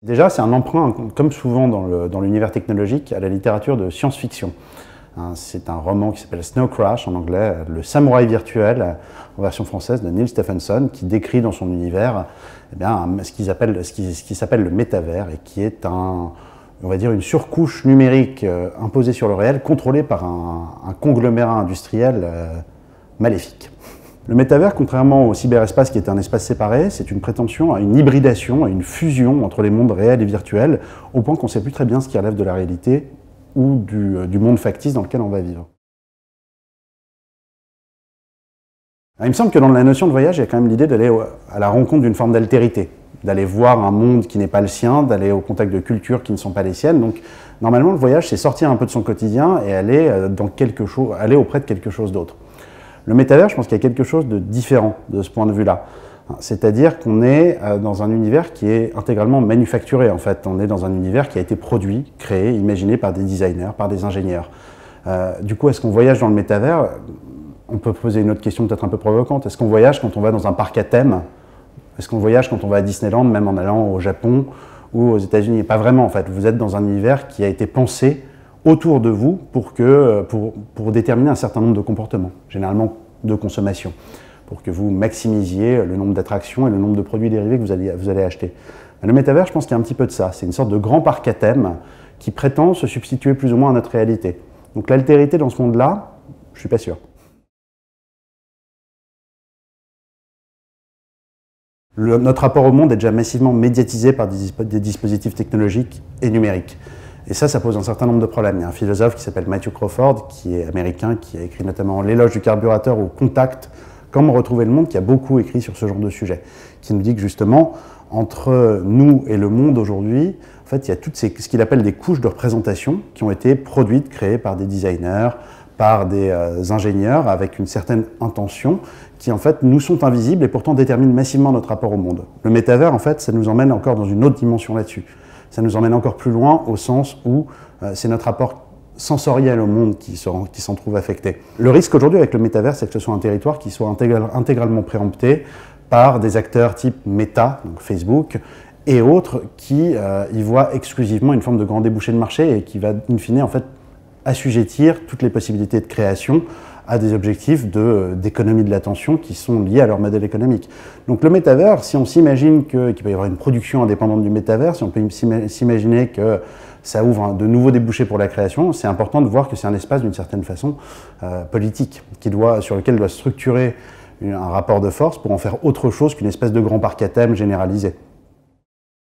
Déjà, c'est un emprunt, comme souvent dans l'univers technologique, à la littérature de science-fiction. C'est un roman qui s'appelle Snow Crash en anglais, Le samouraï virtuel en version française de Neal Stephenson, qui décrit dans son univers ce qui s'appelle le métavers et qui est on va dire une surcouche numérique imposée sur le réel, contrôlée par un conglomérat industriel maléfique. Le métavers, contrairement au cyberespace qui est un espace séparé, c'est une prétention à une hybridation, à une fusion entre les mondes réels et virtuels, au point qu'on ne sait plus très bien ce qui relève de la réalité ou du monde factice dans lequel on va vivre. Alors, il me semble que dans la notion de voyage, il y a quand même l'idée d'aller à la rencontre d'une forme d'altérité, d'aller voir un monde qui n'est pas le sien, d'aller au contact de cultures qui ne sont pas les siennes. Donc, normalement, le voyage, c'est sortir un peu de son quotidien et aller aller auprès de quelque chose d'autre. Le métavers, je pense qu'il y a quelque chose de différent de ce point de vue-là. C'est-à-dire qu'on est dans un univers qui est intégralement manufacturé, en fait. On est dans un univers qui a été produit, créé, imaginé par des designers, par des ingénieurs. Du coup, est-ce qu'on voyage dans le métavers? On peut poser une autre question peut-être un peu provocante. Est-ce qu'on voyage quand on va dans un parc à thème? Est-ce qu'on voyage quand on va à Disneyland, même en allant au Japon ou aux États-Unis? Pas vraiment, en fait. Vous êtes dans un univers qui a été pensé autour de vous pour déterminer un certain nombre de comportements, généralement de consommation, pour que vous maximisiez le nombre d'attractions et le nombre de produits dérivés que vous allez acheter. Le métavers, je pense qu'il y a un petit peu de ça. C'est une sorte de grand parc à thème qui prétend se substituer plus ou moins à notre réalité. Donc l'altérité dans ce monde-là, je ne suis pas sûr. Notre rapport au monde est déjà massivement médiatisé par des dispositifs technologiques et numériques. Et ça pose un certain nombre de problèmes. Il y a un philosophe qui s'appelle Matthew Crawford, qui est américain, qui a écrit notamment L'éloge du carburateur ou Contact, Comment retrouver le monde, qui a beaucoup écrit sur ce genre de sujet, qui nous dit que justement, entre nous et le monde aujourd'hui, en fait, il y a toutes ce qu'il appelle des couches de représentation qui ont été produites, créées par des designers, par des ingénieurs avec une certaine intention, qui en fait nous sont invisibles et pourtant déterminent massivement notre rapport au monde. Le métavers, en fait, ça nous emmène encore dans une autre dimension là-dessus. Ça nous emmène encore plus loin au sens où c'est notre rapport sensoriel au monde qui s'en trouve affecté. Le risque aujourd'hui avec le métavers, c'est que ce soit un territoire qui soit intégralement préempté par des acteurs type Meta, donc Facebook, et autres qui y voient exclusivement une forme de grand débouché de marché et qui va in fine en fait assujettir toutes les possibilités de création à des objectifs d'économie de l'attention qui sont liés à leur modèle économique. Donc le métavers, si on s'imagine qu'il peut y avoir une production indépendante du métavers, si on peut s'imaginer que ça ouvre de nouveaux débouchés pour la création, c'est important de voir que c'est un espace d'une certaine façon politique, sur lequel doit structurer un rapport de force pour en faire autre chose qu'une espèce de grand parc à thème généralisé.